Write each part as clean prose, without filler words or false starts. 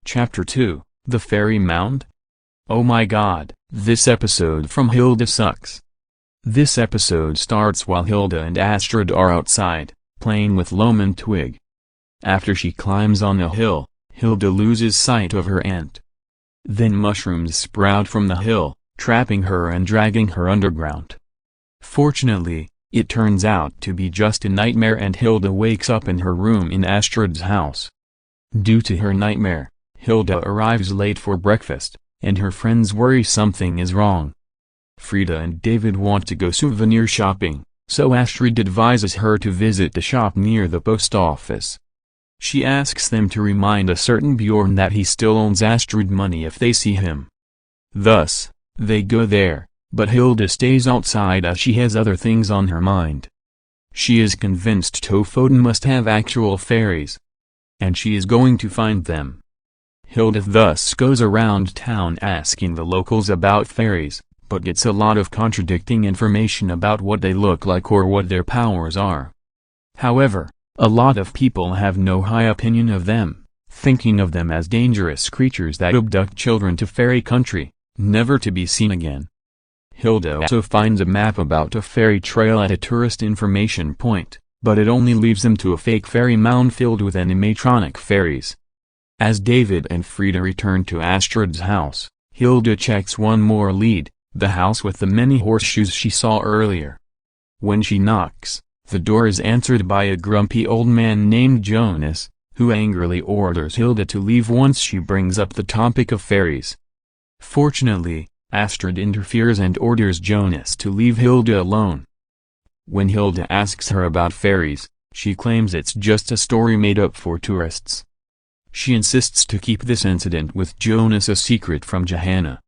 Chapter 2, The Fairy Mound? Oh my god, this episode from Hilda sucks. This episode starts while Hilda and Astrid are outside, playing with loam and twig. After she climbs on a hill, Hilda loses sight of her aunt. Then mushrooms sprout from the hill, trapping her and dragging her underground. Fortunately, it turns out to be just a nightmare and Hilda wakes up in her room in Astrid's house. Due to her nightmare, Hilda arrives late for breakfast, and her friends worry something is wrong. Frida and David want to go souvenir shopping, so Astrid advises her to visit the shop near the post office. She asks them to remind a certain Bjorn that he still owes Astrid money if they see him. Thus, they go there, but Hilda stays outside as she has other things on her mind. She is convinced Tofoten must have actual fairies, and she is going to find them. Hilda thus goes around town asking the locals about fairies, but gets a lot of contradicting information about what they look like or what their powers are. However, a lot of people have no high opinion of them, thinking of them as dangerous creatures that abduct children to fairy country, never to be seen again. Hilda also finds a map about a fairy trail at a tourist information point, but it only leads them to a fake fairy mound filled with animatronic fairies. As David and Frida return to Astrid's house, Hilda checks one more lead, the house with the many horseshoes she saw earlier. When she knocks, the door is answered by a grumpy old man named Jonas, who angrily orders Hilda to leave once she brings up the topic of fairies. Fortunately, Astrid interferes and orders Jonas to leave Hilda alone. When Hilda asks her about fairies, she claims it's just a story made up for tourists. She insists to keep this incident with Jonas a secret from Johanna.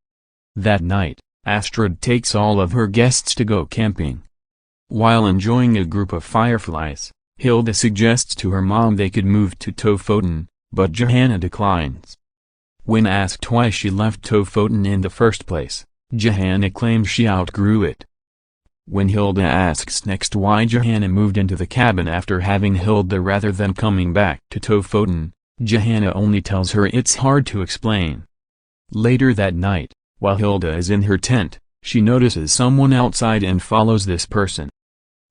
That night, Astrid takes all of her guests to go camping. While enjoying a group of fireflies, Hilda suggests to her mom they could move to Tofoten, but Johanna declines. When asked why she left Tofoten in the first place, Johanna claims she outgrew it. When Hilda asks next why Johanna moved into the cabin after having Hilda rather than coming back to Tofoten, Johanna only tells her it's hard to explain. Later that night, while Hilda is in her tent, she notices someone outside and follows this person.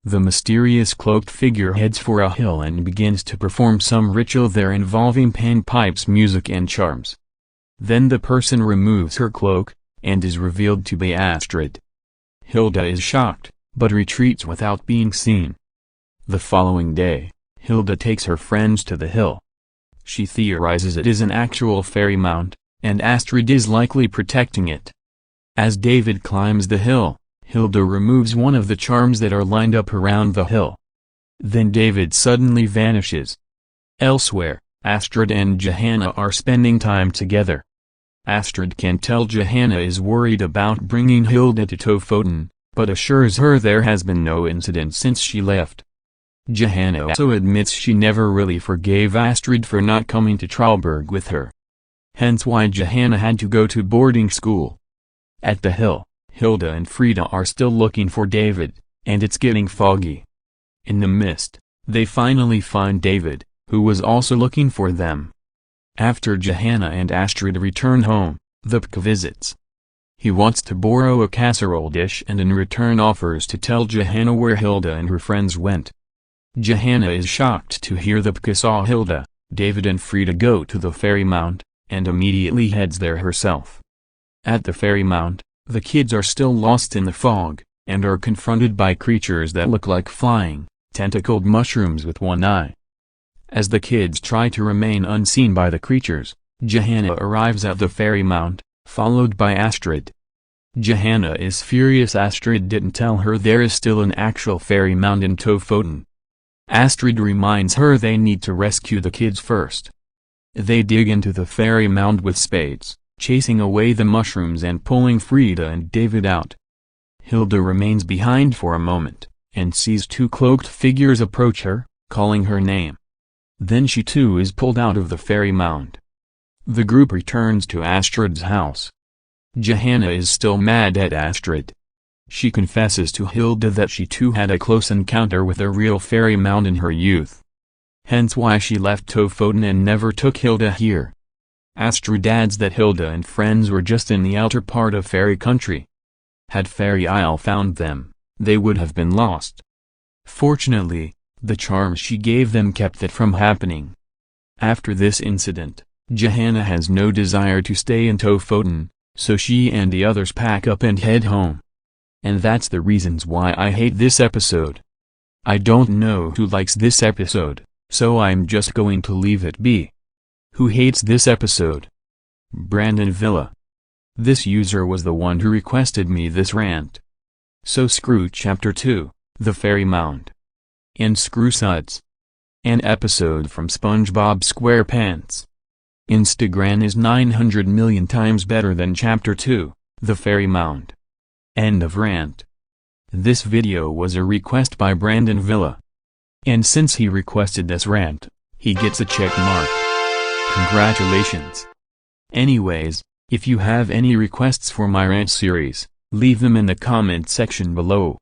The mysterious cloaked figure heads for a hill and begins to perform some ritual there involving panpipes, music and charms. Then the person removes her cloak, and is revealed to be Astrid. Hilda is shocked, but retreats without being seen. The following day, Hilda takes her friends to the hill. She theorizes it is an actual fairy mound, and Astrid is likely protecting it. As David climbs the hill, Hilda removes one of the charms that are lined up around the hill. Then David suddenly vanishes. Elsewhere, Astrid and Johanna are spending time together. Astrid can tell Johanna is worried about bringing Hilda to Tofoten, but assures her there has been no incident since she left. Johanna also admits she never really forgave Astrid for not coming to Trauberg with her. Hence why Johanna had to go to boarding school. At the hill, Hilda and Frida are still looking for David, and it's getting foggy. In the mist, they finally find David, who was also looking for them. After Johanna and Astrid return home, the Pk visits. He wants to borrow a casserole dish and in return offers to tell Johanna where Hilda and her friends went. Johanna is shocked to hear the Pk saw Hilda, David and Frida go to the fairy mound, and immediately heads there herself. At the fairy mound, the kids are still lost in the fog, and are confronted by creatures that look like flying, tentacled mushrooms with one eye. As the kids try to remain unseen by the creatures, Johanna arrives at the fairy mound, followed by Astrid. Johanna is furious Astrid didn't tell her there is still an actual fairy mound in Tofoten. Astrid reminds her they need to rescue the kids first. They dig into the fairy mound with spades, chasing away the mushrooms and pulling Frida and David out. Hilda remains behind for a moment, and sees two cloaked figures approach her, calling her name. Then she too is pulled out of the fairy mound. The group returns to Astrid's house. Johanna is still mad at Astrid. She confesses to Hilda that she too had a close encounter with a real fairy mound in her youth. Hence why she left Tofoten and never took Hilda here. Astrid adds that Hilda and friends were just in the outer part of fairy country. Had Fairy Isle found them, they would have been lost. Fortunately, the charms she gave them kept it from happening. After this incident, Johanna has no desire to stay in Tofoten, so she and the others pack up and head home. And that's the reasons why I hate this episode. I don't know who likes this episode, so I'm just going to leave it be. Who hates this episode? Brandon Villa. This user was the one who requested me this rant. So screw Chapter 2, The Fairy Mound. And screw Suds. An episode from SpongeBob SquarePants. Instagram is 900 million times better than Chapter 2, The Fairy Mound. End of rant. This video was a request by Brandon Villa. And since he requested this rant, he gets a check mark. Congratulations. Anyways, if you have any requests for my rant series, leave them in the comment section below.